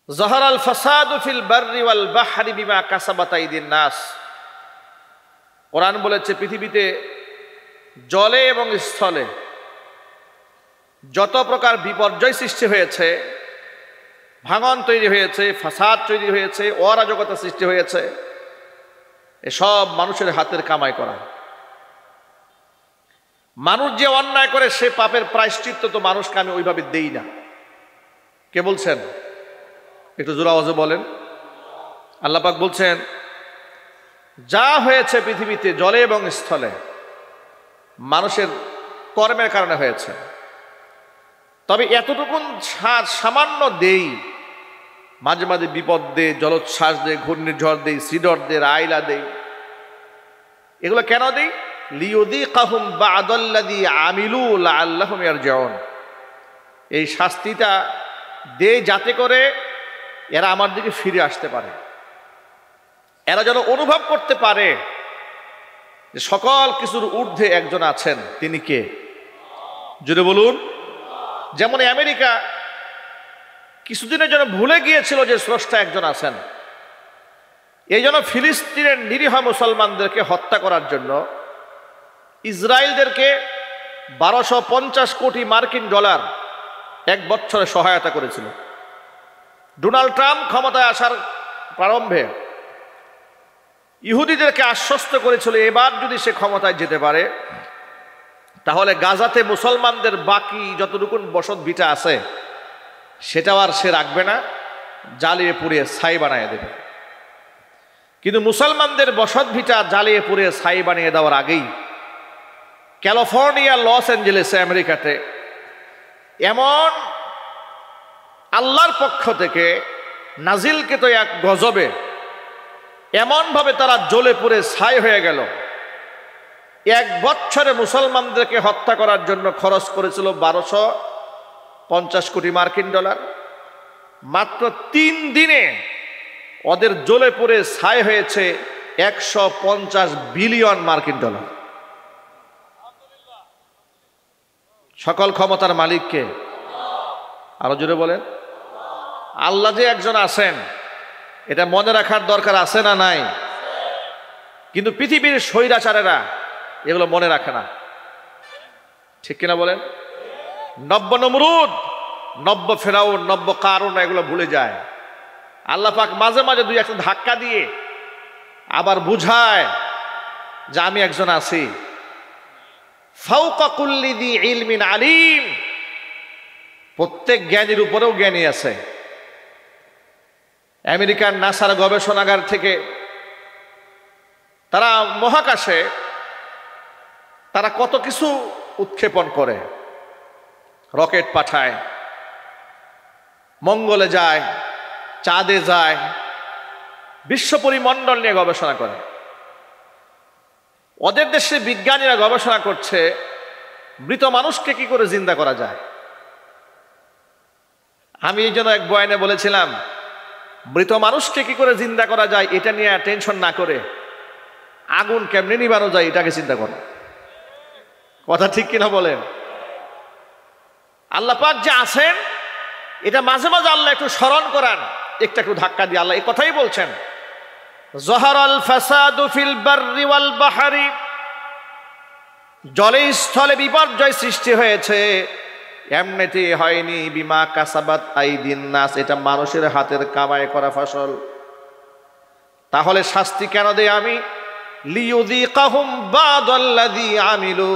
যাহারাল ফাসাদু feel বাররি ওয়াল বাহরি বিমা কাসাবাত আইদিন নাস। কোরআন বলেছে পৃথিবীতে জলে এবং স্থলে যত প্রকার বিপর্যয় সৃষ্টি হয়েছে, ভাঙন তৈরি হয়েছে, ফাসাদ তৈরি হয়েছে, অরাজকতা সৃষ্টি হয়েছে, এসব মানুষের হাতের কামাই করা। মানুষ যে অন্যায় করে সে পাপের প্রায়শ্চিত্ত তো মানুষকে আমি ওইভাবে দেই না। কে বলছেন? একটু জোরে আওয়াজে বলেন। আল্লাহ পাক বলছেন যা হয়েছে পৃথিবীতে জলে এবং স্থলে মানুষের কর্মের কারণে হয়েছে, তবে এতটুকুন সামান্য দেই, মাঝে মাঝে বিপদ দে, জলোচ্ছ্বাস দে, ঘূর্ণিঝড় দেই, সিডর দে, আইলা দেই। এগুলো কেন দেই? লিয়ুযীকাহুম বা'দাল্লাযী আমিলু লাআল্লাহুম ইয়ারজিউন। এই শাস্তিটা দেই যাতে করে এরা আমার দিকে ফিরে আসতে পারে, এরা যেন অনুভব করতে পারে যে সকল কিছুর ঊর্ধ্বে একজন আছেন। তিনি কে? জোরে বলুন। যেমন আমেরিকা কিছুদিনের জন্য ভুলে গিয়েছিল যে স্রষ্টা একজন আছেন। এই জন্য ফিলিস্তিনের নিরীহ মুসলমানদেরকে হত্যা করার জন্য ইসরায়েলদেরকে 1250 কোটি মার্কিন ডলার এক বছরে সহায়তা করেছিল। ডোনাল্ড ট্রাম্প ক্ষমতায় আসার প্রারম্ভে ইহুদিদেরকে আশ্বস্ত করেছিল এবার যদি সে ক্ষমতায় যেতে পারে তাহলে গাজাতে মুসলমানদের বাকি যতটুকুন বসত ভিটা আছে সেটাও আর সে রাখবে না, জ্বালিয়ে পুড়িয়ে ছাই বানিয়ে দেবে। কিন্তু মুসলমানদের বসত ভিটা জ্বালিয়ে পুড়িয়ে ছাই বানিয়ে দেওয়ার আগেই ক্যালিফোর্নিয়া, লস অ্যাঞ্জেলেসে, আমেরিকাতে এমন আল্লাহর পক্ষ থেকে নাজিলকৃত এক গজবে এমনভাবে তারা জ্বলে পুড়ে ছাই হয়ে গেল। এক বছরে মুসলমানদেরকে হত্যা করার জন্য খরচ করেছিল 1250 কোটি মার্কিন ডলার। মাত্র 3 দিনে ওদের জ্বলে পুড়ে ছাই হয়েছে 150 বিলিয়ন মার্কিন ডলার। সকল ক্ষমতার মালিককে আরো জোরে বলেন। আল্লাহ যে একজন আছেন এটা মনে রাখার দরকার আছে না নাই? কিন্তু পৃথিবীর স্বৈরাচারেরা এগুলো মনে রাখে না, ঠিক কিনা বলেন? নব্য নমরুদ, নব্য ফেরাউন, নব্য কারুন এগুলো ভুলে যায়। আল্লাহ পাক মাঝে মাঝে দুই একটা ধাক্কা দিয়ে আবার বুঝায় যে আমি একজন আছি। ফাওকা কুল্লি যী ইলমিন আলিম, প্রত্যেক জ্ঞানীর উপরেও জ্ঞানী আছে। আমেরিকার নাসার গবেষণাগার থেকে তারা মহাকাশে তারা কত কিছু উৎক্ষেপণ করে, রকেট পাঠায়, মঙ্গলে যায়, চাঁদে যায়, বিশ্ব পরিমণ্ডল নিয়ে গবেষণা করে। ওদের দেশে বিজ্ঞানীরা গবেষণা করছে মৃত মানুষকে কি করে জিন্দা করা যায়। আমি এই জন্য এক বয়ানে বলেছিলাম মৃত মানুষকে কি করে জিন্দা করা যায় এটা নিয়ে টেনশন না করে আগুন কেমনে নিবানো যায় এটাকে চিন্তা করো। কথা ঠিক কিনা বলেন? আল্লাহ পাক যে আছেন এটা মাঝে মাঝে আল্লাহ একটু স্মরণ করান, একটু ধাক্কা দিয়ে আল্লাহ এই কথাই বলছেন যাহারাল ফাসাদু ফিল বাররি ওয়াল বাহরি, জলে স্থলে বিপর্যয় সৃষ্টি হয়েছে, এমনিতে হয়নি, বিমা কাসাবাত আইদিন নাস, এটা মানুষের হাতের কামাই করা ফসল। তাহলে শাস্তি কেন দেই আমি? লিয়ুযীকাহুম বা'দাল্লাযী আমিলু,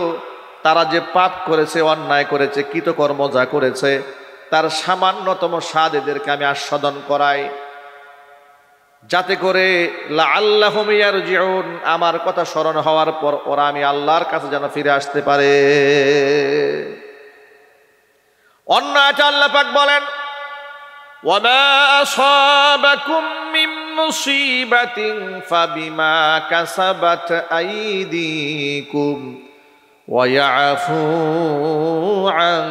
তারা যে পাপ করেছে, অন্যায় করেছে, কৃতকর্ম যা করেছে তার সামান্যতম স্বাদ এদেরকে আমি আস্বাদন করাই, যাতে করে লাআল্লাহুম ইয়ারজিউন, আমার কথা স্মরণ হওয়ার পর ওরা আমি আল্লাহর কাছে যেন ফিরে আসতে পারে। অন্য আয়াতে আল্লাহ পাক বলেন ওয়ামা আসাবাকুম মিন মুসিবাতিন ফাবিমা কাসাবাত আইদিকুম ওয়া ইয়াফু আন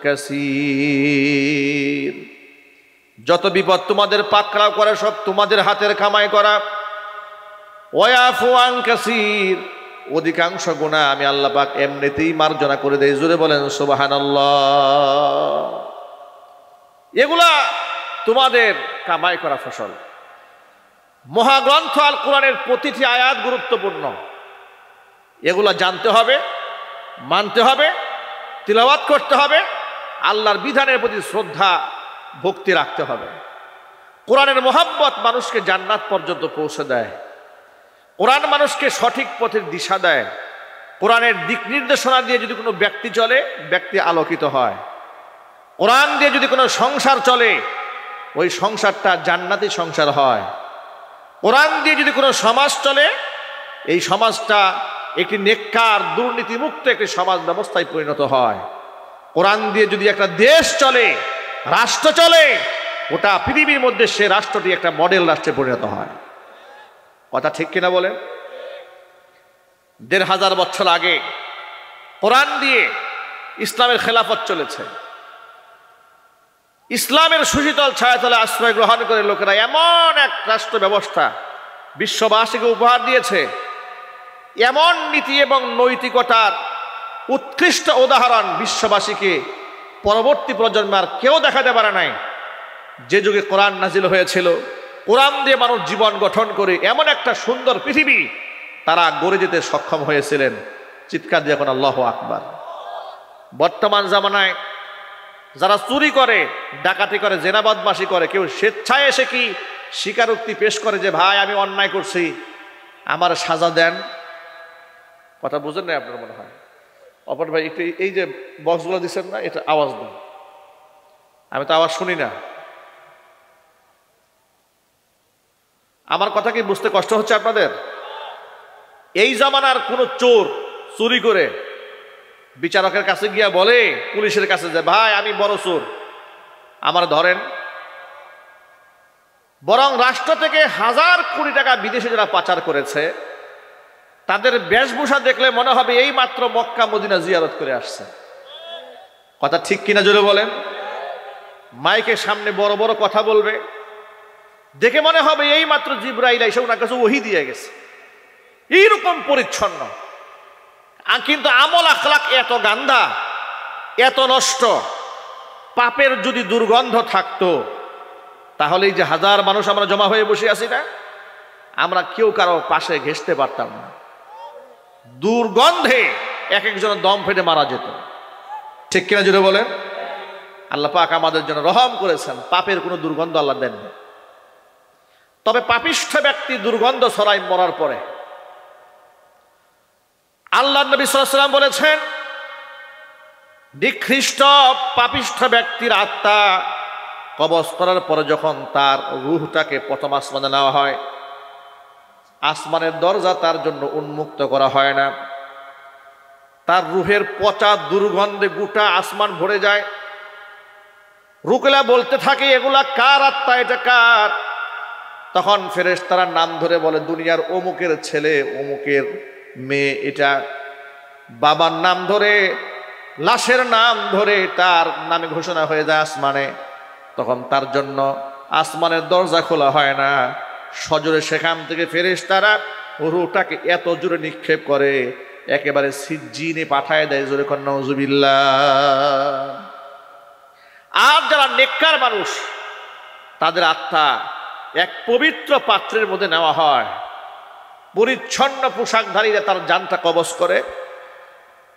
কাসীর, যত বিপদ তোমাদের পাকড়াও করে সব তোমাদের হাতের কামাই করা। ওয়া ইয়াফু আন কাসীর, অধিকাংশ গুনাহ আমি আল্লাহ পাক এমনিতেই মার্জনা করে দেই। জোরে বলেন সুবহানাল্লাহ। এগুলা তোমাদের কামাই করা ফসল। মহাগ্রন্থ আল কোরআনের প্রতিটি আয়াত গুরুত্বপূর্ণ, এগুলা জানতে হবে, মানতে হবে, তিলাওয়াত করতে হবে, আল্লাহর বিধানের প্রতি শ্রদ্ধা ভক্তি রাখতে হবে। কোরআনের মহাব্বত মানুষকে জান্নাত পর্যন্ত পৌঁছে দেয়। কোরআন মানুষকে সঠিক পথের দিশা দেয়। কোরআনের দিক নির্দেশনা দিয়ে যদি কোনো ব্যক্তি চলে, ব্যক্তি আলোকিত হয়। কোরআন দিয়ে যদি কোনো সংসার চলে, ওই সংসারটা জান্নাতি সংসার হয়। কোরআন দিয়ে যদি কোনো সমাজ চলে, এই সমাজটা একটি নেককার দুর্নীতিমুক্ত একটি সমাজ ব্যবস্থায় পরিণত হয়। কোরআন দিয়ে যদি একটা দেশ চলে, রাষ্ট্র চলে, ওটা পৃথিবীর মধ্যে সে রাষ্ট্রটি একটা মডেল রাষ্ট্রে পরিণত হয়। কথা ঠিক কিনা বলেন? ১৫০০ বছর আগে কোরআন দিয়ে ইসলামের খেলাফত চলেছে। ইসলামের সুশীতল ছায়াতলে আশ্রয় গ্রহণ করে লোকেরা এমন এক রাষ্ট্র ব্যবস্থা বিশ্ববাসীকে উপহার দিয়েছে, এমন নীতি এবং নৈতিকতার উৎকৃষ্ট উদাহরণ বিশ্ববাসীকে পরবর্তী প্রজন্ম আর কেউ দেখাতে পারে নাই। যে যুগে কোরআন নাজিল হয়েছিল, কোরআন দিয়ে মানুষ জীবন গঠন করে এমন একটা সুন্দর পৃথিবী তারা গড়ে যেতে সক্ষম হয়েছিলেন। চিৎকার দিয়ে এখন আল্লাহু আকবার। বর্তমান জামানায় যারা চুরি করে, ডাকাতি করে, জেনা বদমাশি করে, কেউ স্বেচ্ছায় এসে কি স্বীকারোক্তি পেশ করে যে ভাই আমি অন্যায় করছি, আমার সাজা দেন। কথা বুঝেন না আপনার মনে হয়? অপর ভাই একটু এই যে বক্সগুলো দিচ্ছেন না, এটা আওয়াজ দেন, আমি তো আওয়াজ শুনি না। আমার কথা কি বুঝতে কষ্ট হচ্ছে আপনাদের? এই জামানার কোনো চোর চুরি করে বিচারকের কাছে গিয়া বলে পুলিশের কাছে যে ভাই আমি বড় চোর, আমার ধরেন। বরং রাষ্ট্র থেকে ১,০০০ কোটি টাকা বিদেশে যারা পাচার করেছে, তাদের বেশভূষা দেখলে মনে হবে এই মাত্র মক্কা মদিনা জিয়ারত করে আসছে। কথা ঠিক কিনা জোরে বলেন? মাইকের সামনে বড় বড় কথা বলবে, দেখে মনে হবে এই মাত্র জিবরাইল এসে ওনার কাছে ওহী দিয়ে গেছে, এইরকম পরিচ্ছন্ন। কিন্তু আমল আখলাক এত গান্ধা, এত নষ্ট। পাপের যদি দুর্গন্ধ থাকতো, তাহলে এই যে ১,০০০ মানুষ আমরা জমা হয়ে বসে আছি না, আমরা কেউ কারো পাশে ঘেঁষতে পারতাম না। দুর্গন্ধে এক একজনের দম ফেটে মারা যেত। ঠিক কিনা জুড়ে বলেন? আল্লাহ পাক আমাদের জন্য রহম করেছেন, পাপের কোনো দুর্গন্ধ আল্লাহ দেননি। তবে পাপিষ্ঠ ব্যক্তি দুর্গন্ধ ছড়ায় মরার পরে। আল্লাহ নবী সাল্লাল্লাহু আলাইহি ওয়াসাল্লাম বলেছেন, নিকৃষ্ট পাপিষ্ঠ ব্যক্তির আত্মা কবজ করার পরে যখন তার রূহটাকে প্রথম আসমানে নেওয়া হয়, আসমানের দরজা তার জন্য উন্মুক্ত করা হয় না। তার রূহের পচা দুর্গন্ধে গোটা আসমান ভরে যায়। রুকেলা বলতে থাকে এগুলা কার আত্মা, এটা কার? তখন ফেরেশতারা নাম ধরে বলে দুনিয়ার অমুকের ছেলে, অমুকের মেয়ে, এটা বাবার নাম ধরে, লাশের নাম ধরে তার নামে ঘোষণা হয়ে যায় আসমানে। তখন তার জন্য আসমানের দরজা খোলা হয় না। সজোরে সেখান থেকে ফেরেশতারা রূহটাকে এত জোরে নিক্ষেপ করে একেবারে সিজ্জিনে পাঠায় দেয়। জোরে কন্যা নাউজুবিল্লাহ। আর যারা নেককার মানুষ, তাদের আত্মা এক পবিত্র পাত্রের মধ্যে নেওয়া হয়। পরিচ্ছন্ন পোশাকধারীরা তার জানটা কবজ করে।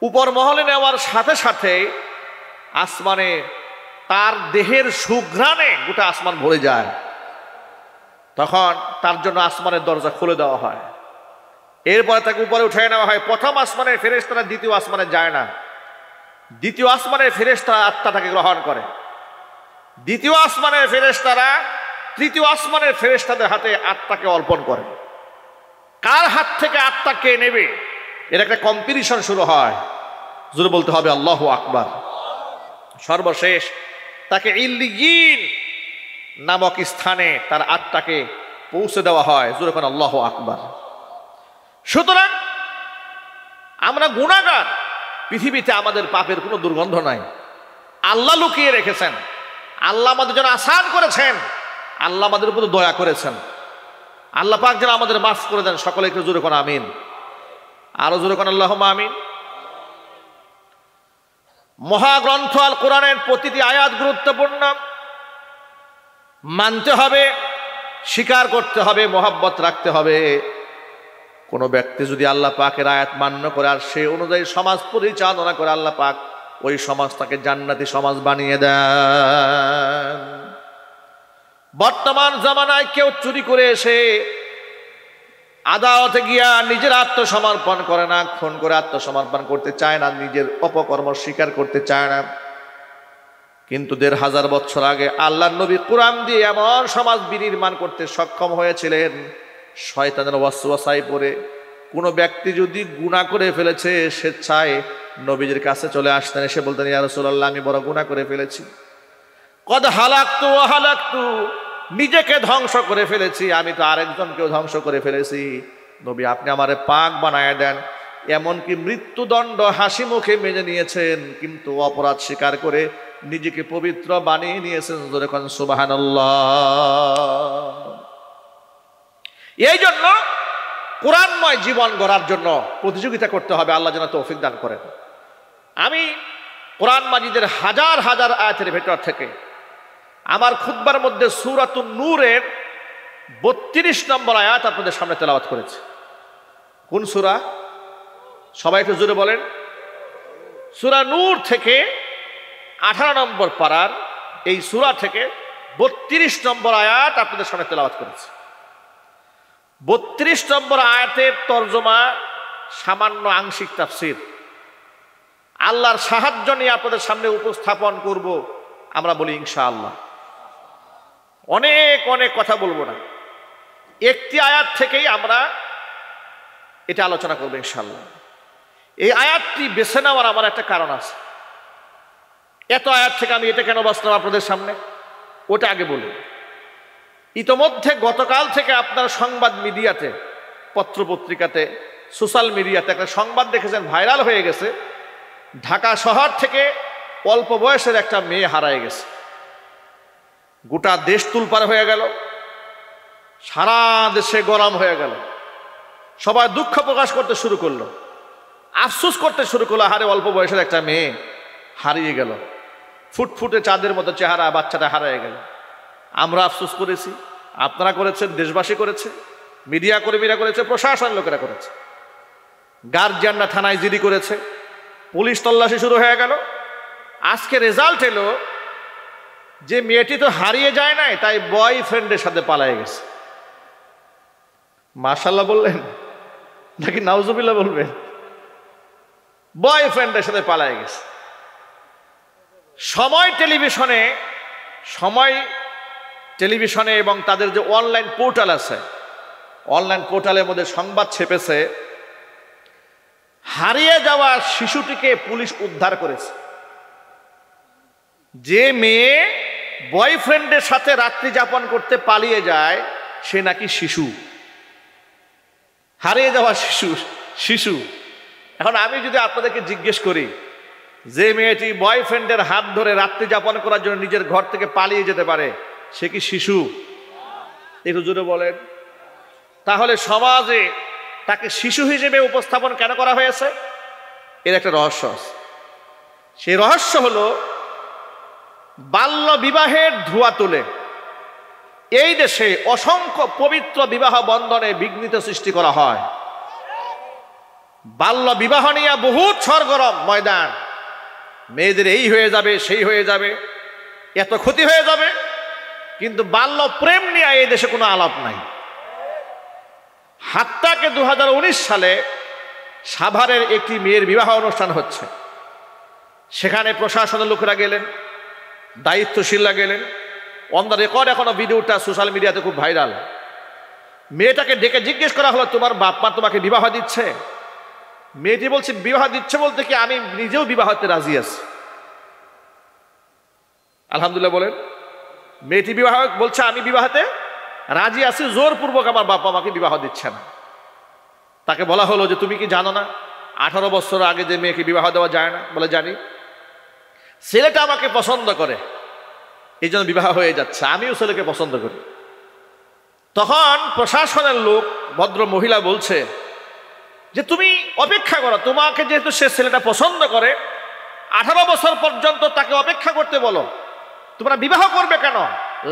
উপর মহলে নেওয়ার সাথে সাথে আসমানে তার দেহের সুঘ্রাণে গোটা আসমান ভরে যায়। তখন তার জন্য আসমানের দরজা খুলে দেওয়া হয়। এরপরে তাকে উপরে উঠিয়ে নেওয়া হয়। প্রথম আসমানের ফেরেশতারা দ্বিতীয় আসমানে যায় না। দ্বিতীয় আসমানের ফেরেশতারা আত্মাটাকে গ্রহণ করে। দ্বিতীয় আসমানের ফেরেশতারা তৃতীয় আসমানের ফেরেশতাদের হাতে আত্মাকে অর্পণ করে। কার হাত থেকে আত্মা কে নেবে, এর একটা কম্পিটিশন শুরু হয়। জোরে বলতে হবে আল্লাহু আকবার। সর্বশেষ তাকে ইল্লিয়িন নামক স্থানে তার আত্মাকে পৌঁছে দেওয়া হয়। জোরে কোন আল্লাহু আকবার। সুতরাং আমরা গুনাহগার, পৃথিবীতে আমাদের পাপের কোনো দুর্গন্ধ নাই। আল্লাহ লুকিয়ে রেখেছেন, আল্লাহ আমাদের জন্য আসান করেছেন, আল্লাহ আমাদের উপর দয়া করেছেন। আল্লাহ পাক যেন আমাদের মাফ করে দেন। সকলে একটু জোরে কোন আমিন। আরো জোরে কোন আল্লাহুম্মা আমিন। মহাগ্রন্থ আল কোরআনের প্রতিটি আয়াত গুরুত্বপূর্ণ। মানতে হবে, স্বীকার করতে হবে, মহব্বত রাখতে হবে। কোনো ব্যক্তি যদি আল্লাহ পাকের আয়াত মান্য করে আর সে অনুযায়ী সমাজ পরিচালনা করে, আল্লাহ পাক ওই সমাজটাকে জান্নাতি সমাজ বানিয়ে দেন। বর্তমান জামানায় কেউ চুরি করে এসে আদালতে গিয়া নিজের আত্মসমর্পণ করে না, খুন করে আত্মসমর্পণ করতে চায় না, নিজের অপকর্ম স্বীকার করতে চায় না। কিন্তু ১৫০০ বছর আগে আল্লাহর নবী কোরআন দিয়ে এমন সমাজ বিনির্মাণ করতে সক্ষম হয়েছিলেন, শয়তানের ওয়াসওয়াসায় পড়ে কোনো ব্যক্তি যদি গুনাহ করে ফেলেছে স্বেচ্ছায় নবীজির কাছে চলে আসতেন, এসে বলতেন, ইয়া রাসূলুল্লাহ, আমি বড় গুনাহ করে ফেলেছি, কদ হালাকতু ওয়া হালাকতু, নিজেকে ধ্বংস করে ফেলেছি, আমি তো আরেকজনকেও ধ্বংস করে ফেলেছি, নবী আপনি আমারে পাক বানায় দেন। এমনকি মৃত্যুদণ্ড হাসি মুখে মেনে নিয়েছেন, কিন্তু অপরাধ স্বীকার করে নিজেকে পবিত্র বানিয়ে নিয়েছেন। জোরে কোন সুবহানাল্লাহ। এই জন্য কোরআনময় জীবন গড়ার জন্য প্রতিযোগিতা করতে হবে। আল্লাহ যেন তৌফিক দান করেন। আমি কোরআন মাজিদের হাজার হাজার আয়াতের ভেতর থেকে আমার খুতবার মধ্যে সূরাতুন নূরের ৩২ নম্বর আয়াত আপনাদের সামনে তেলাওয়াত করেছি। কোন সূরা? সবাই একটু জোরে বলেন। সূরা নূর থেকে 18 নম্বর পারার এই সূরা থেকে ৩২ নম্বর আয়াত আপনাদের সামনে তেলাওয়াত করেছি। ৩২ নম্বর আয়াতের তরজমা সামান্য আংশিক তাফসীর আল্লাহর সাহায্য নিয়ে আপনাদের সামনে উপস্থাপন করব। আমরা বলি ইনশাআল্লাহ। অনেক অনেক কথা বলবো না, একটি আয়াত থেকেই আমরা এটা আলোচনা করবো ইনশাআল্লাহ। এই আয়াতটি বেছে নেওয়ার আমার একটা কারণ আছে। এত আয়াত থেকে আমি এটা কেন বাছলাম আপনাদের সামনে, ওটা আগে বলি। ইতোমধ্যে গতকাল থেকে আপনার সংবাদ মিডিয়াতে, পত্রপত্রিকাতে, সোশ্যাল মিডিয়াতে একটা সংবাদ দেখেছেন, ভাইরাল হয়ে গেছে। ঢাকা শহর থেকে অল্প বয়সের একটা মেয়ে হারায় গেছে। গোটা দেশ তুলপার হয়ে গেল, সারা দেশে গরম হয়ে গেল, সবাই দুঃখ প্রকাশ করতে শুরু করলো, আফসোস করতে শুরু করলো, হারে অল্প বয়সের একটা মেয়ে হারিয়ে গেল, ফুটফুটে চাঁদের মতো চেহারা, বাচ্চাটা হারিয়ে গেল। আমরা আফসোস করেছি, আপনারা করেছেন, দেশবাসী করেছে, মিডিয়া কর্মীরা করেছে, প্রশাসন লোকেরা করেছে, গার্জিয়ানরা থানায় জিডি করেছে, পুলিশ তল্লাশি শুরু হয়ে গেল। আজকে রেজাল্ট এলো যে মেয়েটি তো হারিয়ে যায় নাই, তাই বয়ফ্রেন্ডের সাথে পালায়ে গেছে। মাশাআল্লাহ বললেন নাকি নাউজুবিল্লাহ বলবেন? বয়ফ্রেন্ডের সাথে পালায়ে গেছে। সময় টেলিভিশনে এবং তাদের যে অনলাইন পোর্টাল আছে, অনলাইন পোর্টালের মধ্যে সংবাদ ছেপেছে, হারিয়ে যাওয়া শিশুটিকে পুলিশ উদ্ধার করেছে। যে মেয়ে বয়ফ্রেন্ডের সাথে রাত্রি যাপন করতে পালিয়ে যায় সে নাকি শিশু, হারিয়ে যাওয়া শিশু। এখন আমি যদি আপনাদেরকে জিজ্ঞেস করি, যে মেয়েটি বয়ফ্রেন্ডের হাত ধরে রাত্রি যাপন করার জন্য নিজের ঘর থেকে পালিয়ে যেতে পারে, সে কি শিশু? একটু জোরে বলেন। তাহলে সমাজে তাকে শিশু হিসেবে উপস্থাপন কেন করা হয়েছে? এর একটা রহস্য আছে। সেই রহস্য হলো বাল্য বিবাহের ধোঁয়া তুলে এই দেশে অসংখ্য পবিত্র বিবাহ বন্ধনে বিঘ্নিত সৃষ্টি করা হয়। বাল্য বিবাহ নিয়ে বহুত সরগরম ময়দান, মেয়েদের এই হয়ে যাবে, সেই হয়ে যাবে, এত ক্ষতি হয়ে যাবে, কিন্তু বাল্য প্রেম নিয়ে এই দেশে কোনো আলাপ নাই। হাত্তাকে 2019 সালে সাভারের একটি মেয়ের বিবাহ অনুষ্ঠান হচ্ছে, সেখানে প্রশাসনের লোকেরা গেলেন, দায়িত্বশীলরা গেলেন, অন দ্য রেকর্ড এখনো ভিডিওটা সোশ্যাল মিডিয়াতে খুব ভাইরাল। মেয়েটাকে ডেকে জিজ্ঞেস করা হলো, তোমার বাপ মা তোমাকে বিবাহ দিচ্ছে? মেয়েটি বলছে, বিবাহ দিচ্ছে বলতে কি আমি নিজেও বিবাহতে রাজি আছি। আলহামদুলিল্লাহ বলেন। মেয়েটি বিবাহ বলছে আমি বিবাহতে রাজি আছি, জোরপূর্বক আমার বাবা মাকে বিবাহ দিচ্ছে না। তাকে বলা হলো যে তুমি কি জানো না 18 বছর আগে যে মেয়েকে বিবাহ দেওয়া যায় না? বলে জানি। ছেলেটা আমাকে পছন্দ করে, এই জন্য বিবাহ হয়ে যাচ্ছে, আমিও ছেলেকে পছন্দ করি। তখন প্রশাসনের লোক ভদ্র মহিলা বলছে যে তুমি অপেক্ষা করো, তোমাকে যেহেতু সে ছেলেটা পছন্দ করে 18 বছর পর্যন্ত তাকে অপেক্ষা করতে বলো, তোমরা বিবাহ করবে কেন?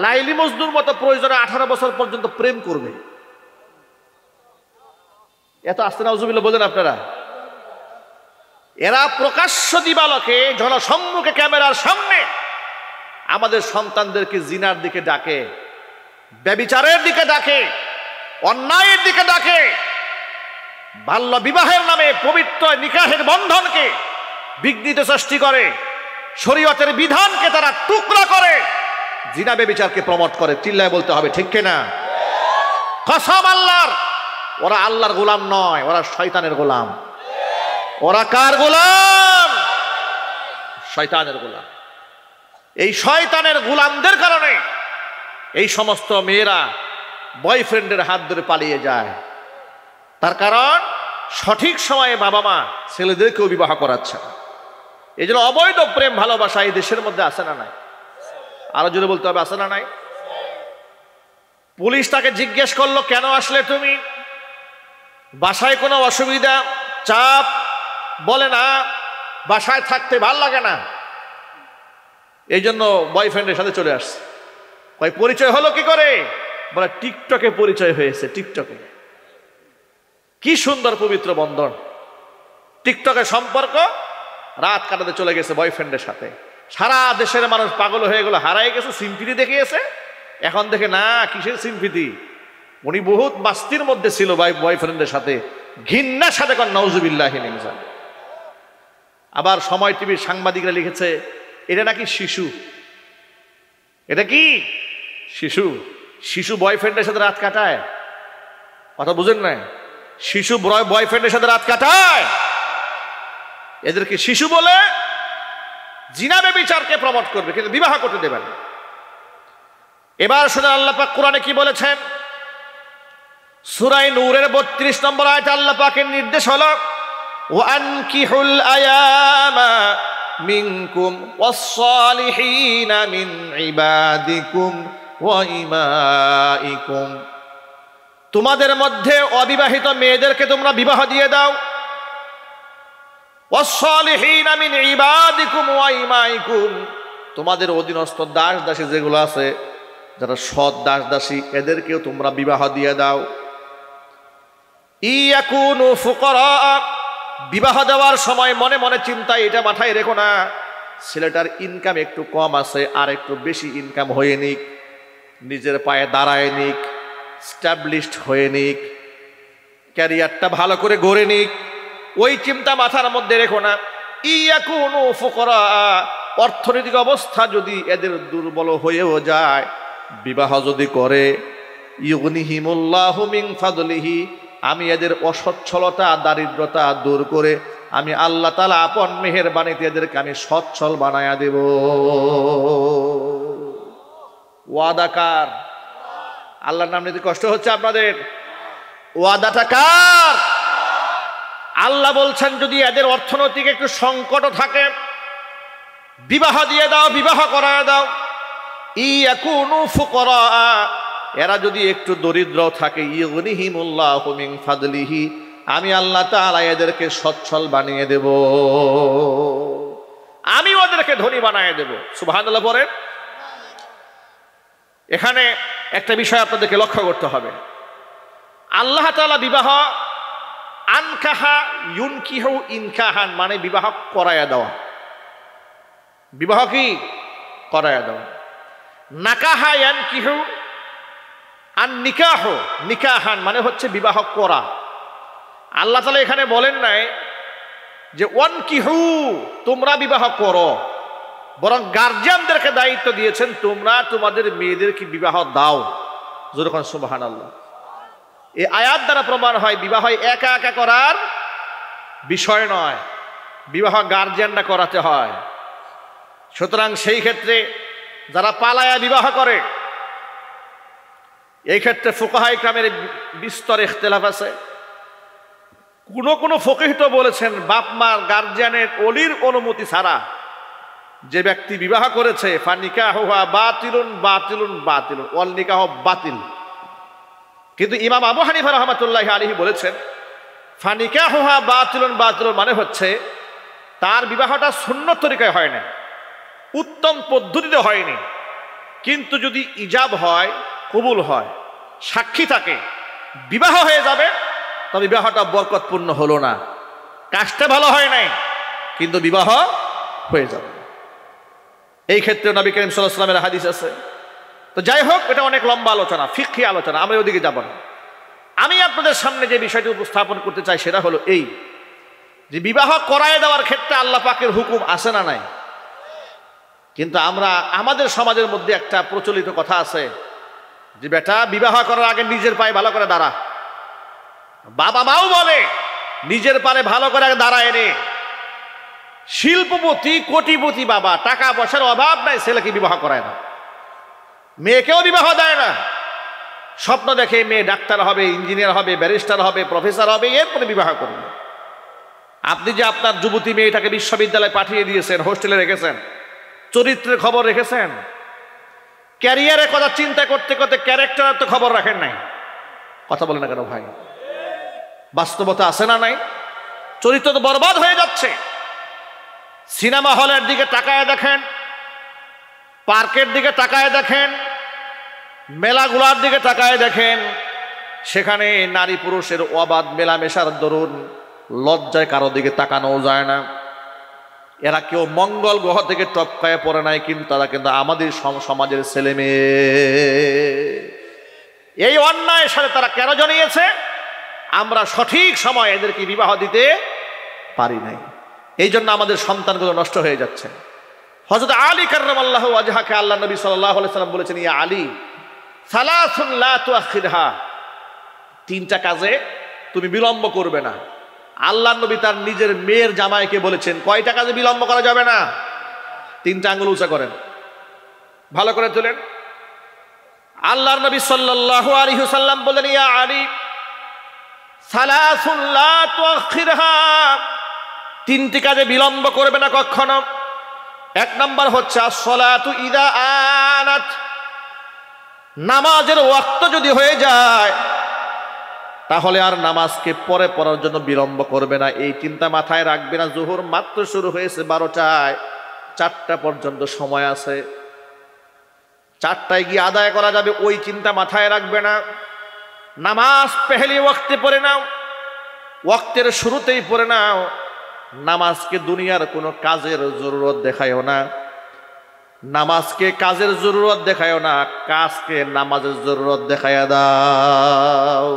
লাইলি মজনুর মতো প্রয়োজনে 18 বছর পর্যন্ত প্রেম করবে। এত আস্তে নাউজুবিল্লাহ বলেন আপনারা। এরা প্রকাশ্য দিবালোকে জনসম্মুখে ক্যামেরার সামনে আমাদের সন্তানদেরকে জিনার দিকে ডাকে, ব্যভিচারের দিকে ডাকে, অন্যায়ের দিকে ডাকে, বাল্য বিবাহের নামে পবিত্র নিকাহের বন্ধনকে বিঘ্নিত সৃষ্টি করে, শরীয়তের বিধানকে তারা টুকরা করে, জিনা ব্যভিচারকে প্রমোট করে। চিল্লায় বলতে হবে ঠিক কিনা? কসম আল্লাহর, ওরা আল্লাহর গোলাম নয়, ওরা শয়তানের গোলাম। ওরা কার গোলাম? শয়তানের গোলাম। এই শয়তানের গোলামদের কারণে এই সমস্ত মেয়েরা বয়ফ্রেন্ডের হাত ধরে পালিয়ে যায়। তার কারণ সঠিক সময়ে বাবা মা ছেলেদেরকেও বিবাহ করাচ্ছে না। এই জন্য অবৈধ প্রেম ভালোবাসা এই দেশের মধ্যে আছে না নাই? আরো জোরে বলতে হবে, আছে না নাই? পুলিশ তাকে জিজ্ঞেস করলো, কেন আসলে তুমি? বাসায় কোনো অসুবিধা, চাপ? বলে না, বাসায় থাকতে ভাল লাগে না, এই জন্য বয়ফ্রেন্ডের সাথে চলে আসছে। কয় পরিচয় হলো কি করে? বলে টিকটকে পরিচয় হয়েছে। টিকটকে কি সুন্দর পবিত্র বন্ধন, টিকটকের সম্পর্ক, রাত কাটাতে চলে গেছে বয়ফ্রেন্ডের সাথে। সারা দেশের মানুষ পাগল হয়ে গেল, হারাই গেছে, সিম্পিতি দেখিয়েছে। এখন দেখে না, কিসের সিম্পিতি, উনি বহুত মাস্তির মধ্যে ছিল বয়ফ্রেন্ডের সাথে, ঘৃণার সাথে কর নাউজুবিল্লাহি মিন যালিক। আবার সময় টিভির সাংবাদিকরা লিখেছে এটা নাকি শিশু। এটা কি শিশু? শিশু বয়ফ্রেন্ডের সাথে রাত কাটায়? কথা বুঝেন না? শিশু বয়ফ্রেন্ডের সাথে রাত কাটায়, এদেরকে শিশু বলে জিনা ব্যভিচারকে প্রমোট করবে, কিন্তু বিবাহ করতে দেবে না। এবার শুনে আল্লাহ পাক কোরআনে কি বলেছেন? সূরা নূরের 32 নম্বর আয়াতে আল্লাহ পাকের নির্দেশ হলো, ওয়ানকিহুল আয়ামা মিনকুম ওয়াস-সালিহিনা মিন ইবাদিকুম ওয়া ইমাইকুম। তোমাদের মধ্যে অবিবাহিত মেয়েদেরকে তোমরা বিবাহ দিয়ে দাও। ওয়াস-সালিহিনা মিন ইবাদিকুম ওয়া ইমাইকুম, তোমাদের অধীনস্থ দাস দাসী যেগুলো আছে, যারা সৎ দাস দাসী, এদেরকেও তোমরা বিবাহ দিয়ে দাও। ইয়াকুনু ফুকারা, বিবাহ দেওয়ার সময় মনে মনে চিন্তা এটা মাথায় রেখো না, ছেলেটার ইনকাম একটু কম আছে, আর একটু বেশি ইনকাম হয়ে নিক, নিজের পায়ে দাঁড়ায় নিক, স্ট্যাবলিশড হয়ে নিক, ক্যারিয়ারটা ভালো করে গড়ে নিক, ওই চিন্তা মাথার মধ্যে রেখো না। ইয়াকুনু ফুকারা, অর্থনৈতিক অবস্থা যদি এদের দুর্বল হয়েও যায়, বিবাহ যদি করে, ইউগনিহিমুল্লাহু মিন ফাদলিহি, আমি এদের অসচ্ছলতা দারিদ্রতা দূর করে আমি আল্লাহ তাআলা আপন মেহেরবানিতে এদেরকে আমি সচ্ছল বানায়া দেব। ওয়াদাকার? আল্লাহর নাম নিতে কষ্ট হচ্ছে আপনাদের? ওয়াদাটা কার? আল্লাহ বলছেন যদি এদের অর্থনৈতিক একটু সংকট থাকে, বিবাহ দিয়ে দাও, বিবাহ করায় দাও। ইয়াকুনু ফুকারা, এরা যদি একটু দরিদ্র থাকে, ইউগনিহিমুল্লাহু মিন ফাদলিহি, আমি আল্লাহ তাআলা এদেরকে সচ্ছল বানিয়ে দেব, আমি ওদেরকে ধনী বানিয়ে দেব। সুবহানাল্লাহ পড়েন। এখানে একটা বিষয় আপনাদেরকে লক্ষ্য করতে হবে, আল্লাহ তাআলা বিবাহ আনকাহা ইউনকিহু ইনকাহান, মানে বিবাহ করায়া দেওয়া। বিবাহ কি? করায়া দেওয়া। নাকাহা ইয়ানকিহু আর নিকাহ নিকাহান, মানে হচ্ছে বিবাহ করা। আল্লাহ তাআলা এখানে বলেন নাই যে ওয়ানকিহু, তোমরা বিবাহ করো, বরং গার্জিয়ানদেরকে দায়িত্ব দিয়েছেন তোমরা তোমাদের মেয়েদেরকে বিবাহ দাও। যখন সুবহানাল্লাহ। এই আয়াত দ্বারা প্রমাণ হয় বিবাহ একা একা করার বিষয় নয়, বিবাহ গার্জিয়ানরা করাতে হয়। সুতরাং সেই ক্ষেত্রে যারা পালায়া বিবাহ করে, এই ক্ষেত্রে ফুকাহা ইকরামের বিস্তর ইখতিলাফ আছে। কোন ফকিহ তো বলেছেন বাপ মার গার্জিয়ানের ওলির অনুমতি ছাড়া যে ব্যক্তি বিবাহ করেছে, ফানিকাহুহা বাতিলুন বাতিলুন বাতিলুন, ওয়াল নিকাহ বাতিল। কিন্তু ইমাম আবু হানিফা রাহমাতুল্লাহি আলাইহি বলেছেন ফানিকাহুহা বাতিলুন বাতিলুন, মানে হচ্ছে তার বিবাহটা সুন্নত তরিকায় হয় না, উত্তম পদ্ধতিতে হয়নি, কিন্তু যদি ইজাব হয়, কবুল হয়, সাক্ষী থাকে, বিবাহ হয়ে যাবে, তবে বিবাহটা বরকতপূর্ণ হলো না। কাজটা ভালো হয় নাই, কিন্তু বিবাহ হয়ে যাবে। এই ক্ষেত্রে নবী করিম সাল্লাল্লাহু আলাইহি ওয়াসাল্লামের হাদিস আছে। তো যাই হোক, এটা অনেক লম্বা আলোচনা, ফিকহি আলোচনা, আমরা ওদিকে যাব না। আমি আপনাদের সামনে যে বিষয়টি উপস্থাপন করতে চাই সেটা হলো এই, যে বিবাহ করায় দেওয়ার ক্ষেত্রে আল্লাহ পাকের হুকুম আছে না নাই? কিন্তু আমরা আমাদের সমাজের মধ্যে একটা প্রচলিত কথা আছে যে বেটা বিবাহ করার আগে নিজের পায়ে ভালো করে দাঁড়া। বাবা মাও বলে নিজের পায়ে ভালো করে দাঁড়ায় রে। শিল্পপতি কোটিপতি বাবা, টাকা পয়সার অভাব নাই, ছেলেকে বিবাহ করায় না, মেয়েকেও বিবাহ দেয় না। স্বপ্ন দেখে মেয়ে ডাক্তার হবে, ইঞ্জিনিয়ার হবে, ব্যারিস্টার হবে, প্রফেসর হবে, এরপরে বিবাহ করবে। আপনি যে আপনার যুবতী মেয়েটাকে বিশ্ববিদ্যালয়ে পাঠিয়ে দিয়েছেন, হোস্টেলে রেখেছেন, চরিত্রের খবর রেখেছেন, ক্যারিয়ারের কথা চিন্তা করতে করতে ক্যারেক্টারের তো খবর রাখেন নাই। কথা বলে না কেন ভাই? বাস্তবতা আছে না নাই? চরিত্র তো বরবাদ হয়ে যাচ্ছে। সিনেমা হলের দিকে তাকায় দেখেন, পার্কের দিকে তাকায় দেখেন, মেলাগুলার দিকে তাকায় দেখেন, সেখানে নারী পুরুষের অবাধ মেলামেশার দরুন লজ্জায় কারো দিকে তাকানো যায় না। এরা কেউ মঙ্গল গ্রহ থেকে টপকায় পড়ে নাই, কিন্তু তারা কিন্তু আমাদের সমাজের ছেলে মেয়ে। এই অন্যায়ের সাথে তারা কেন জড়িয়েছে? আমরা সঠিক সময় এদেরকে বিবাহ দিতে পারি নাই, এই জন্য আমাদের সন্তানগুলো নষ্ট হয়ে যাচ্ছে। হযরত আলী কাররামাল্লাহু ওয়াজহাকে আল্লাহ নবী সাল্লাল্লাহু আলাইহি সাল্লাম বলেছেন, ইয়া আলী সালাসুন লা তুআখিরহা, তিনটা কাজে তুমি বিলম্ব করবে না। আল্লাহ নবী তার নিজের মেয়ের জামাইকে বলেছেন কয়টা কাজে বিলম্ব করা যাবে না? তিনটা আঙ্গুল উঁচা করেন, ভালো করে তোলেন। আল্লাহর নবী সাল্লাল্লাহু আলাইহি ওয়াসাল্লাম বলেন, ইয়া আলী সালাসুন লা তুআখিরহা, তিনটি কাজে বিলম্ব করবে না কখনো। এক নাম্বার হচ্ছে আসসালাতু ইযা আনাত, নামাজের ওয়াক্ত যদি হয়ে যায় তাহলে আর নামাজকে পরে পড়ার জন্য বিলম্ব করবে না। এই চিন্তা মাথায় রাখবে না। জোহর মাত্র শুরু হয়েছে 12টায়, 4টা পর্যন্ত সময় আছে, 4টায় গিয়ে আদায় করা যাবে, ওই চিন্তা মাথায় রাখবে না। নামাজ পেহলি ওয়াক্তে পড়ে নাও, ওয়াক্তের শুরুতেই পড়ে নাও। নামাজকে দুনিয়ার কোনো কাজের জরুরত দেখায়ও না, নামাজকে কাজের জরুরত দেখায়ও না, কাজকে নামাজের জরুরত দেখায়া দাও।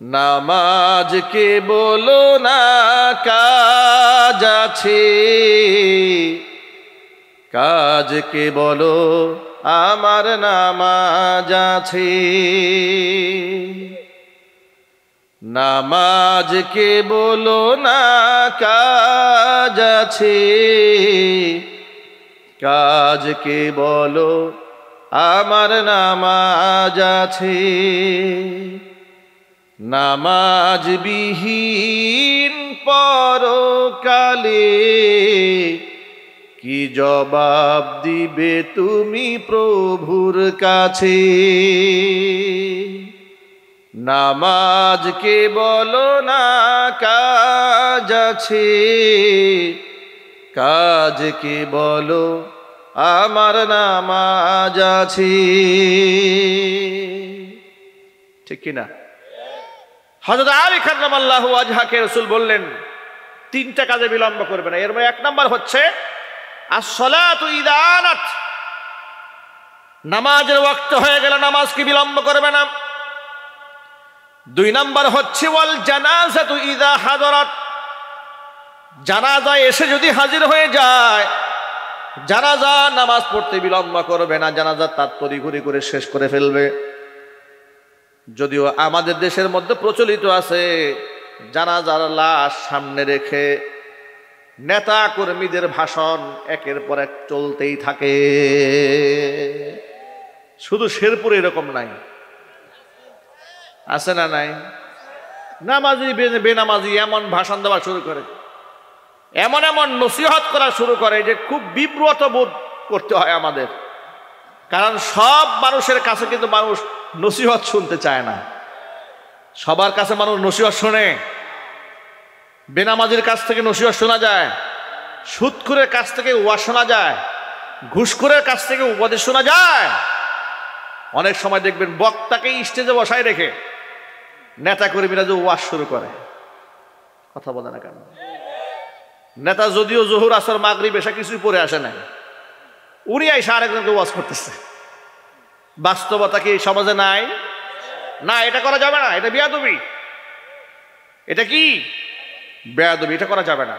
নামাজকে বলো না কাজ আছে, কাজকে বলো আমার নামাজ আছে। নামাজকে বলো না কাজ আছে, কাজকে বলো আমার নামাজ আছে। নামাজ বিহীন পরকালে কি জবাব দিবে তুমি প্রভুর কাছে? নামাজকে বলো না কাজ আছে, কাজকে বলো আমার নামাজ আছে। ঠিক কিনা? হযরত আলী কাররামাল্লাহু ওয়াজহাকে রাসূল বললেন তিনটা কাজে বিলম্ব করবে না। এর মধ্যে এক নাম্বার হচ্ছে আসসালাতু ইযা আনাত, নামাজের ওয়াক্ত হয়ে গেলে নামাজকে বিলম্ব করবে না। 2 নাম্বার হচ্ছে ওয়াল জানাজাতু ইযা হাদারাত, জানাজা এসে যদি হাজির হয়ে যায়, জানাজা নামাজ পড়তে বিলম্ব করবে না, জানাজা তার তড়িঘড়ি করে শেষ করে ফেলবে। যদিও আমাদের দেশের মধ্যে প্রচলিত আছে জানাজার লাশ সামনে রেখে নেতা কর্মীদের ভাষণ একের পর এক চলতেই থাকে। শুধু শেরপুরে এরকম নাই, আছে না নাই? নামাজি বেনামাজি এমন ভাষণ দেওয়া শুরু করে, এমন এমন নসিহত করা শুরু করে যে খুব বিব্রত বোধ করতে হয় আমাদের। কারণ সব মানুষের কাছে কিন্তু মানুষ নসিহত শুনতে চায় না। সবার কাছে মানুষ নসিহত শোনে, বেনামাজির কাছ থেকে নসিহত শোনা যায়, সুদখোরের কাছ থেকে ওয়াজ শোনা যায়, ঘুষখোরের কাছ থেকে উপদেশ শোনা যায়। অনেক সময় দেখবেন বক্তাকে স্টেজে বসায় রেখে নেতা কর্মীরা যে ওয়াজ শুরু করে, কথা বলে না কেন? নেতা যদিও জোহর আসর মাগরিব এসা কিছুই পরে আসে না, উনি আইসা আরেকজনকে ওয়াজ করতেছে। বাস্তবতা কি এই সমাজে নাই? না, এটা করা যাবে না, এটা বেয়াদবি। এটা কি বেয়াদবি, এটা করা যাবে না।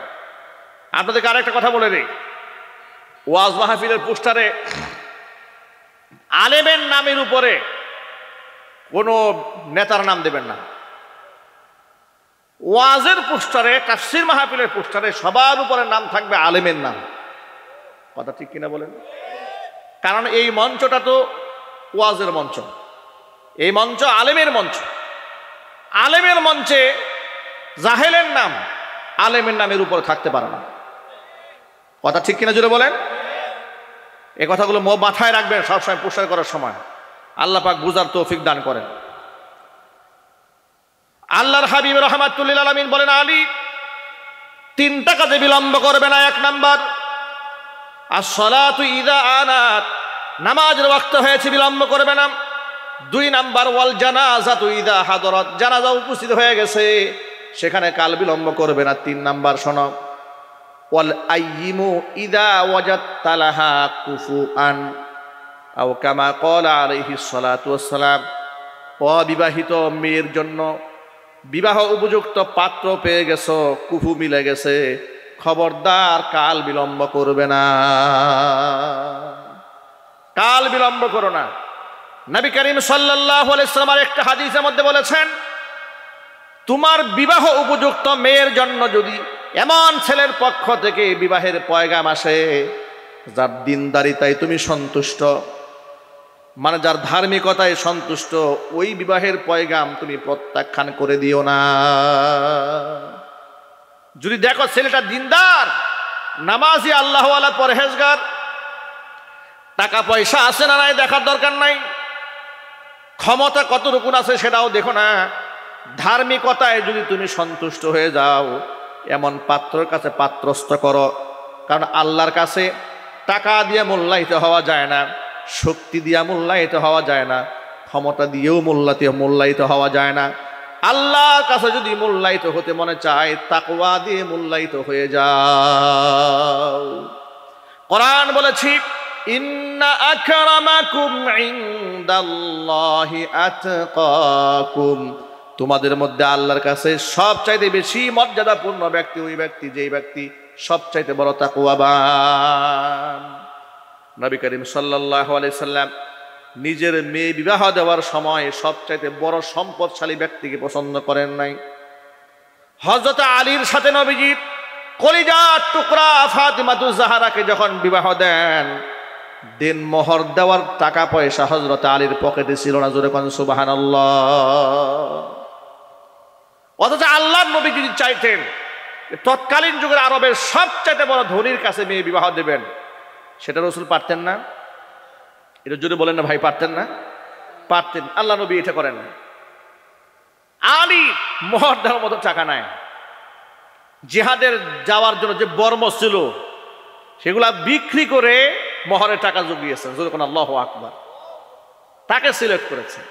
আপনাদেরকে আরেকটা কথা বলে দিই, ওয়াজ মাহফিলের পোস্টারে আলেমের নামের উপরে কোনো নেতার নাম দেবেন না। ওয়াজের পোস্টারে, তাফসীর মাহফিলের পোস্টারে সবার উপরে নাম থাকবে আলেমের নাম। কথা ঠিক কিনা বলেন? কারণ এই মঞ্চটা তো ওয়াজের মঞ্চ, এই মঞ্চ আলেমের মঞ্চ। আলেমের মঞ্চে জাহেলের নাম আলেমের নামের উপরে থাকতে পারে না। কথা ঠিক কিনা জুড়ে বলেন? এই কথাগুলো মাথায় রাখবেন সবসময় পোস্টার করার সময়। আল্লাহ পাক বুঝার তৌফিক দান করেন। আল্লাহর হাবিব রাহমাতুল লিল আলামিন বলেন, আলী তিনটা কাজে বিলম্ব করবে না। এক নাম্বার, as-salatu idha আনাত, নামাজের ওয়াক্ত হয়েছে বিলম্ব করবে না। দুই নাম্বার, ওয়াল জানাজাতু ইদা হাদরাত, জানাজা উপস্থিত হয়ে গেছে সেখানে কাল বিলম্ব করবে না। তিন নাম্বার শোনো, ওয়াল আইয়িমু ইদা ওয়াজাদতা লাহা কুফুআন আও কামা ক্বালা আলাইহিস সালাতু ওয়াসসালাম, অবিবাহিত মেয়ের জন্য বিবাহ উপযুক্ত পাত্র পেয়ে গেছো, কুফু মিলে গেছে, খবরদার কাল বিলম্ব করবে না, কাল বিলম্ব করো না। নবী করিম সাল্লাল্লাহু আলাইহি ওয়াসাল্লাম একটা হাদিসের মধ্যে বলেছেন, তোমার বিবাহ উপযুক্ত মেয়ের জন্য যদি এমন ছেলের পক্ষ থেকে বিবাহের পয়গাম আসে যার দিনদারিতায় তুমি সন্তুষ্ট, মানে যার ধার্মিকতায় সন্তুষ্ট, ওই বিবাহের পয়গাম তুমি প্রত্যাখ্যান করে দিও না। যদি দেখো ছেলেটা দিনদার, নামাজি, আল্লাহওয়ালা, পরহেজগার, টাকা পয়সা আছে না নাই দেখার দরকার নাই, ক্ষমতা কতটুকু আছে সেটাও দেখো না, ধার্মিকতায় যদি তুমি সন্তুষ্ট হয়ে যাও, এমন পাত্রের কাছে পাত্রস্থ করো। কারণ আল্লাহর কাছে টাকা দিয়ে মূল্যায়িত হওয়া যায় না, শক্তি দিয়ে মূল্যায়িত হওয়া যায় না, ক্ষমতা দিয়েও মূল্যায়িত হওয়া যায় না। আল্লাহর কাছে যদি মূল্যায়িত হতে মনে চায়, তাকওয়া দিয়ে মূল্যায়িত হয়ে যাও। কোরআন বলেছি, ইন্না আকরামাকুম ইনদাল্লাহি আতকাকুম, তোমাদের মধ্যে আল্লাহর কাছে সবচাইতে বেশি মর্যাদাপূর্ণ ব্যক্তি ওই ব্যক্তি যেই ব্যক্তি সবচাইতে বড় তাকওয়াবান। নবী করিম সাল্লাল্লাহু আলাইহি সাল্লাম নিজের মেয়ে বিবাহ দেওয়ার সময় সবচাইতে বড় সম্পদশালী ব্যক্তিকে পছন্দ করেন নাই। হযরত আলীর সাথে নবীজি কলিজার টুকরা ফাতিমাতুজ জাহরাকে যখন বিবাহ দেন, দেনমোহর দেওয়ার টাকা পয়সা হযরত আলীর পকেটে ছিল না। জোরে কোন সুবহানাল্লাহ। অথচ আল্লাহর নবী যদি চাইতেন তৎকালীন যুগের আরবের সবচাইতে বড় ধনীর কাছে মেয়ে বিবাহ দেবেন, সেটা রাসূল পারতেন না? এটা জোরে বলেন না ভাই, পারতেন না? পারতেন। আল্লাহ নবী এটা করেন না। আলী মোহর দেওয়ার মতো টাকা নাই, জিহাদের যাওয়ার জন্য যে বর্ম ছিল সেগুলা বিক্রি করে মোহরের টাকা জুগিয়েছেন। জোরে কোন আল্লাহু আকবার। তাকে সিলেক্ট করেছেন।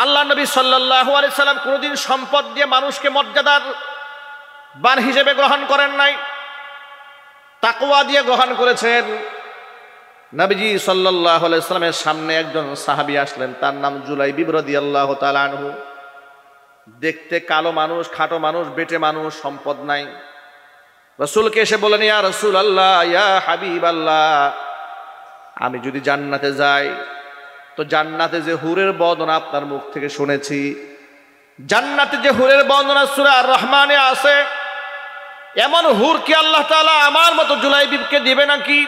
আল্লাহ নবী সাল্লাল্লাহু আলাইহি সাল্লাম কোনোদিন সম্পদ দিয়ে মানুষকে মর্যাদার বান হিসেবে গ্রহণ করেন নাই, তাকওয়া দিয়ে গ্রহণ করেছেন। নবীজি সাল্লাল্লাহু আলাইহি সাল্লামের সামনে একজন সাহাবী আসলেন, তার নাম জুলাইবিব রাদিয়াল্লাহু তাআলা আনহু। দেখতে কালো মানুষ, খাটো মানুষ, বেটে মানুষ, সম্পদ নাই। রাসূলকে এসে বলেন, ইয়া রাসূলুল্লাহ, ইয়া হাবিবাল্লাহ, আমি যদি জান্নাতে যাই তো জান্নাতে যে হুরের বর্ণনা আপনার মুখ থেকে শুনেছি, জান্নাতে যে হুরের বর্ণনা সূরা আর রহমানে আছে, এমন হুর কি আল্লাহ তাআলা আমার মতো জুলাইবিবকে দিবে নাকি?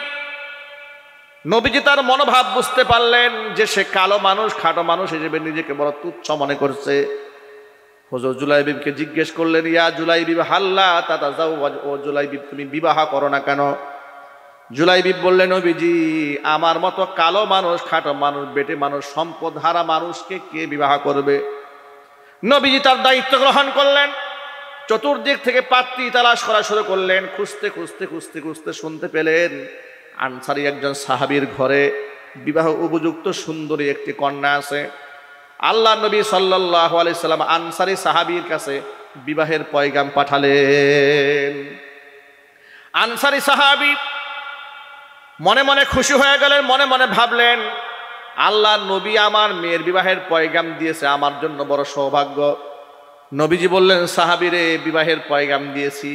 নবীজি তার মনোভাব বুঝতে পারলেন যে সে কালো মানুষ, খাটো মানুষ হিসেবে নিজেকে বড় তুচ্ছ মনে করছে। হুজুর জুলাইবিবকে জিজ্ঞেস করলেন, ইয়া জুলাইবিব হাল্লা তাতাজাওয়াজ, ও জুলাইবিব তুমি বিবাহ করো না কেন? জুলাইবিব বললেন, নবীজি আমার মতো কালো মানুষ, খাটো মানুষ, বেটে মানুষ, সম্পদ হারা মানুষকে কে বিবাহ করবে? নবীজি তার দায়িত্ব গ্রহণ করলেন। চতুর্দিক থেকে পাত্রী তালাশ করা শুরু করলেন। খুঁজতে খুঁজতে খুঁজতে খুঁজতে শুনতে পেলেন আনসারী একজন সাহাবীর ঘরে বিবাহ উপযুক্ত সুন্দরী একটি কন্যা আছে। আল্লাহ নবী সাল্লাল্লাহু আলাইহি সাল্লাম আনসারী সাহাবীর কাছে বিবাহের পয়গাম পাঠালেন। আনসারী সাহাবী মনে মনে খুশি হয়ে গেলেন, মনে মনে ভাবলেন আল্লাহ নবী আমার মেয়ের বিবাহের পয়গাম দিয়েছে, আমার জন্য বড় সৌভাগ্য। নবীজি বললেন, সাহাবীরে বিবাহের পয়গাম দিয়েছি,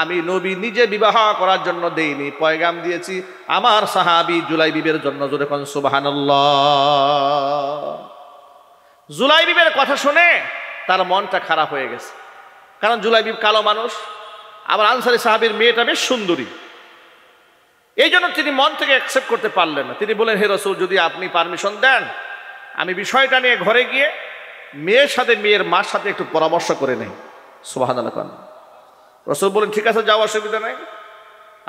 আমি নবী নিজে বিবাহ করার জন্য দেইনি, পয়গাম দিয়েছি আমার সাহাবী জুলাইবিবের জন্য। জোরে কোন সুবহানাল্লাহ। জুলাইবিবের কথা শুনে তার মনটা খারাপ হয়ে গেছে, কারণ জুলাইবিব কালো মানুষ, আবার আনসারী সাহাবীর মেয়েটা বেশ সুন্দরী। এই জন্য তিনি মন থেকে অ্যাকসেপ্ট করতে পারলেন না। তিনি বলেন, হে রাসূল, যদি আপনি পারমিশন দেন আমি বিষয়টা নিয়ে ঘরে গিয়ে মেয়ের সাথে মেয়ের মার সাথে একটু পরামর্শ করে নেই। সুবহানাল্লাহ। রাসূল বলেন, ঠিক আছে যাও, অসুবিধা নেই।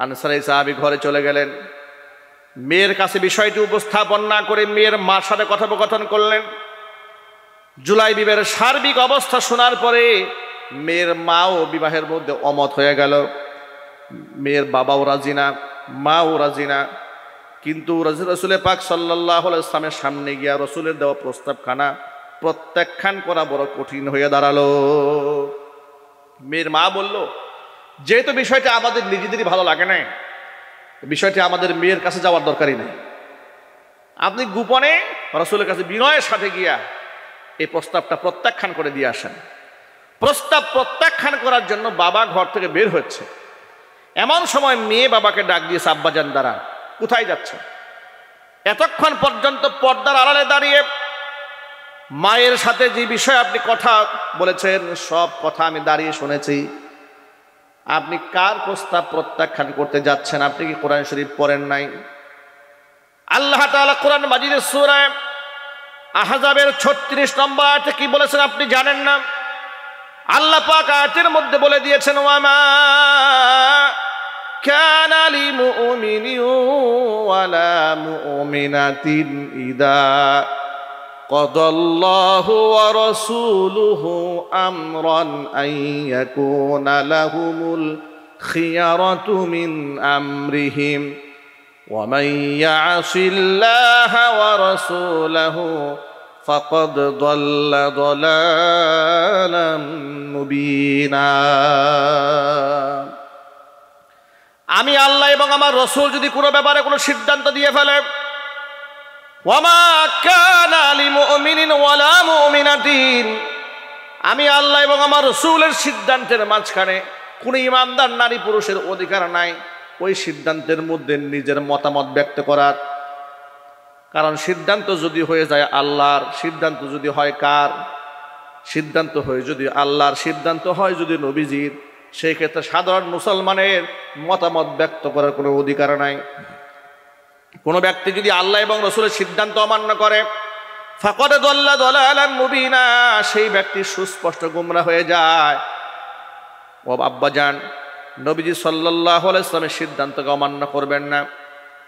আনসারী সাহাবী ঘরে চলে গেলেন। মেয়ের কাছে বিষয়টি উপস্থাপন না করে মেয়ের মার সাথে কথোপকথন করলেন। জুলাইবিবের সার্বিক অবস্থা শোনার পরে মেয়ের মাও বিবাহের মধ্যে অমত হয়ে গেল। মেয়ের বাবাও রাজি না, মাও রাজি না। কিন্তু রাসূল পাক সাল্লাল্লাহু আলাইহি ওয়াসাল্লামের সামনে গিয়া রাসূলের দেওয়া প্রস্তাবখানা প্রত্যাখ্যান করা বড় কঠিন হয়ে দাঁড়ালো। মেয়ের মা বলল, যেহেতু বিষয়টা আমাদের নিজেদেরই ভালো লাগে না, বিষয়টি আমাদের মেয়ের কাছে যাওয়ার দরকারই নেই, আপনি গোপনে রাসূলের কাছে বিনয়ের সাথে গিয়া এই প্রস্তাবটা প্রত্যাখ্যান করে দিয়ে আসেন। প্রস্তাব প্রত্যাখ্যান করার জন্য বাবা ঘর থেকে বের হচ্ছে। এমন সময় মেয়ে বাবাকে ডাক দিয়েছে, আব্বাজান দাঁড়ান, কোথায় যাচ্ছে? এতক্ষণ পর্যন্ত পর্দার আড়ালে দাঁড়িয়ে মায়ের সাথে যে বিষয়ে আপনি কথা বলেছেন সব কথা আমি দাঁড়িয়ে শুনেছি। আপনি কার প্রস্তাব প্রত্যাখ্যান করতে যাচ্ছেন? আপনি কি কোরআন শরীফ পড়েন নাই? আল্লাহ তাআলা কোরআন মাজিদের সূরা আহজাবের ৩৬ নম্বর আয়াতে কি বলেছেন আপনি জানেন না? আল্লাহ পাক আয়াতের মধ্যে বলে দিয়েছেন, ওয়ামা কানা লিমুমিনিন ওয়ালা মুমিনাতিন ইযা কাদাল্লাহু ওয়া রাসূলুহু আমরান আন ইয়াকুনা লাহুমুল খিয়ারাতু মিন আমরিহিম ওয়া মান ইয়াসিল্লাহা ওয়া রাসূলাহু ফাকাদ দাল্লা দালালাম মুবিনা। আমি আল্লাহ এবং আমার রাসূল যদি কোনো ব্যাপারে কোনো সিদ্ধান্ত দিয়ে ফেলে, ওয়ামা কানা লিমুমিনিন ওয়ালা মুমিনাতিন, আমি আল্লাহ এবং আমার রাসূলের সিদ্ধান্তের মাঝখানে কোনো ইমানদার নারী পুরুষের অধিকার নাই ওই সিদ্ধান্তের মধ্যে নিজের মতামত ব্যক্ত করার। কারণ সিদ্ধান্ত যদি হয়ে যায় আল্লাহর, সিদ্ধান্ত যদি হয় কার? সিদ্ধান্ত হয় যদি আল্লাহর, সিদ্ধান্ত হয় যদি নবীজির, সেই ক্ষেত্রে সাধারণ মুসলমানের মতামত ব্যক্ত করার কোনো অধিকার নাই। কোনো ব্যক্তি যদি আল্লাহ এবং রাসূলের সিদ্ধান্ত অমান্য করে, ফাকাদ দাল্লা দালালাম মুবিনা, সেই ব্যক্তি সুস্পষ্ট গোমরা হয়ে যায়। ও আব্বাজান, নবীজি সাল্লাল্লাহু আলাইহি ওয়াসাল্লামের সিদ্ধান্তকে অমান্য করবেন না।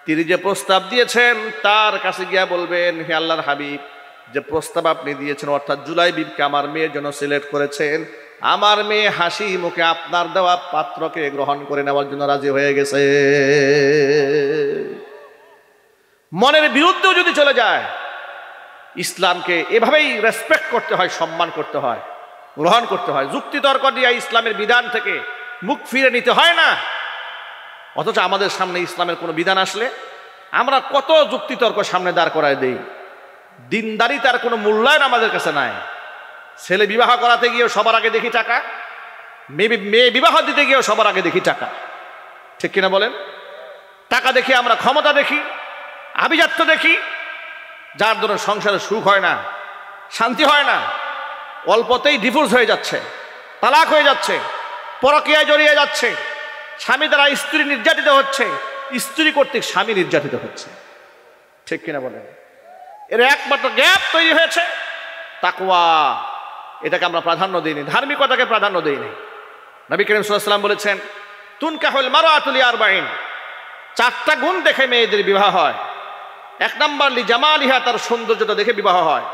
তিনি যে প্রস্তাব দিয়েছেন তার কাছে গিয়া বলবেন, হে আল্লাহর হাবিব, যে প্রস্তাব আপনি দিয়েছেন অর্থাৎ জুলাইবিবকে আমার মেয়ের জন্য সিলেক্ট করেছেন, আমার মেয়ে হাসি মুখে আপনার দেওয়া পাত্রকে গ্রহণ করে নেওয়ার জন্য রাজি হয়ে গেছে। মনের বিরুদ্ধেও যদি চলে যায়, ইসলামকে এভাবেই রেসপেক্ট করতে হয়, সম্মান করতে হয়, গ্রহণ করতে হয়। যুক্তিতর্ক দিয়ে ইসলামের বিধান থেকে মুখ ফিরে নিতে হয় না। অথচ আমাদের সামনে ইসলামের কোনো বিধান আসলে আমরা কত যুক্তিতর্ক সামনে দাঁড় করায় দেই। দিনদারিতার কোনো মূল্যায়ন আমাদের কাছে নাই। ছেলে বিবাহ করাতে গিয়েও সবার আগে দেখি টাকা, মেয়ে বিবাহ দিতে গিয়েও সবার আগে দেখি টাকা। ঠিক কিনা বলেন? টাকা দেখি, আমরা ক্ষমতা দেখি, আভিজাত্য দেখি, যার ধরুন সংসারে সুখ হয় না, শান্তি হয় না, অল্পতেই ডিভোর্স হয়ে যাচ্ছে, তালাক হয়ে যাচ্ছে, পরকীয়ায় জড়িয়ে যাচ্ছে, স্বামী দ্বারা স্ত্রী নির্যাতিত হচ্ছে, স্ত্রী কর্তৃক স্বামী নির্যাতিত হচ্ছে। ঠিক কিনা বলেন? এর একমাত্র গ্যাপ তৈরি হয়েছে তাকওয়া। এটাকে আমরা প্রাধান্য দিইনি, ধার্মিকতাকে প্রাধান্য দিইনি। নবী করিম সাল্লাল্লাহু আলাইহি ওয়াসাল্লাম বলেছেন, তুনকাহুল মারআতু লিআরবাঈন, 4টা গুণ দেখে মেয়েদের বিবাহ হয়। 1 নম্বর লি জামালিহা, তার সৌন্দর্যতা দেখে বিবাহ হয়।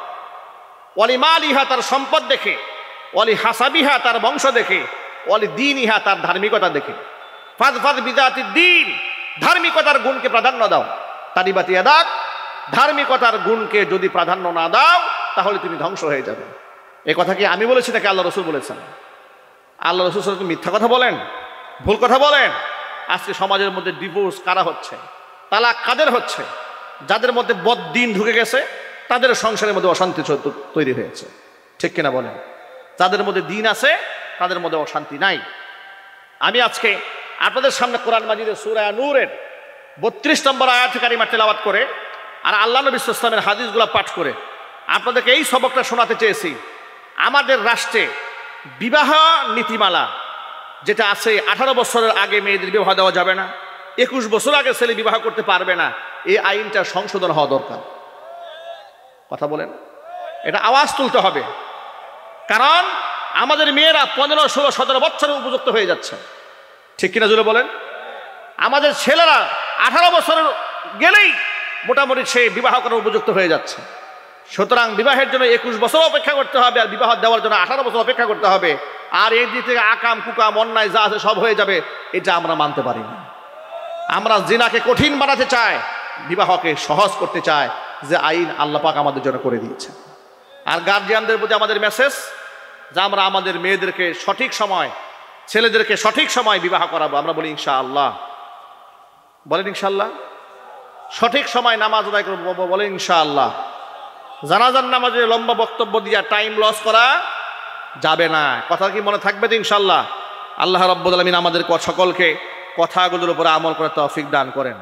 ওয়ালি মালিহা, তার সম্পদ দেখে। ওয়ালি হাসাবিহা, তার বংশ দেখে। ওয়ালি দিন ইহা, তার ধার্মিকতা দেখে। ফাদ ফাদ বিদাতি দিন, ধার্মিকতার গুণকে প্রাধান্য দাও। তারিবাতি ইয়াদাক, ধার্মিকতার গুণকে যদি প্রাধান্য না দাও তাহলে তুমি ধ্বংস হয়ে যাবে। এ কথা কি আমি বলেছি নাকি আল্লাহ রসুল বলেছেন? আল্লাহ রসুল মিথ্যা কথা বলেন, ভুল কথা বলেন? আজকে সমাজের মধ্যে ডিভোর্স কারা হচ্ছে, তালাক কাদের হচ্ছে? যাদের মধ্যে বদ্দিন ঢুকে গেছে, তাদের সংসারের মধ্যে অশান্তি তৈরি হয়েছে, ঠিক কিনা বলেন? যাদের মধ্যে দিন আছে তাদের মধ্যে অশান্তি নাই। আমি আজকে আপনাদের সামনে কোরআন মাজিদের সূরা নূরের 32 নম্বর আয়াত কারিমা তেলাওয়াত করে আর আল্লাহ নবী সাল্লাল্লাহু আলাইহি ওয়াসাল্লামের হাদিসগুলো পাঠ করে আপনাদেরকে এই সবকটা শোনাতে চেয়েছি। আমাদের রাষ্ট্রে বিবাহ নীতিমালা যেটা আছে, 18 বছরের আগে মেয়েদের বিবাহ দেওয়া যাবে না, 21 বছর আগে ছেলে বিবাহ করতে পারবে না, এই আইনটা সংশোধন হওয়া দরকার। কথা বলেন, এটা আওয়াজ তুলতে হবে। কারণ আমাদের মেয়েরা 15, 16, 17 বছরে উপযুক্ত হয়ে যাচ্ছে, ঠিক কিনা জুড়ে বলেন? আমাদের ছেলেরা 18 বছরের গেলেই মোটামুটি সে বিবাহ করার উপযুক্ত হয়ে যাচ্ছে। সুতরাং বিবাহের জন্য 21 বছর অপেক্ষা করতে হবে, আর বিবাহ দেওয়ার জন্য 18 বছর অপেক্ষা করতে হবে। আর এই দিক থেকে আকাম কুকাম অন্যায় যা আছে সব হয়ে যাবে, এটা আমরা মানতে পারি না। আমরা জিনাকে কঠিন বানাতে চাই, বিবাহকে সহজ করতে চাই, যে আইন আল্লাহ পাক আমাদের জন্য করে দিয়েছে। আর গার্জিয়ানদের প্রতি আমাদের মেসেজ, যে আমরা আমাদের মেয়েদেরকে সঠিক সময়, ছেলেদেরকে সঠিক সময় বিবাহ করাবো। আমরা বলি ইনশাআল্লাহ, বলেন ইনশাআল্লাহ। সঠিক সময় নামাজ আদায় করবো, বলেন ইনশাআল্লাহ। জানাজার নামাজে লম্বা বক্তব্য দিয়া টাইম লস করা যাবে না। কথা কি মনে থাকবে তো ইনশাআল্লাহ? আল্লাহ রাব্বুল আলামিন আমাদের সকলকে কথাগুলোর উপরে আমল করার তৌফিক দান করেন।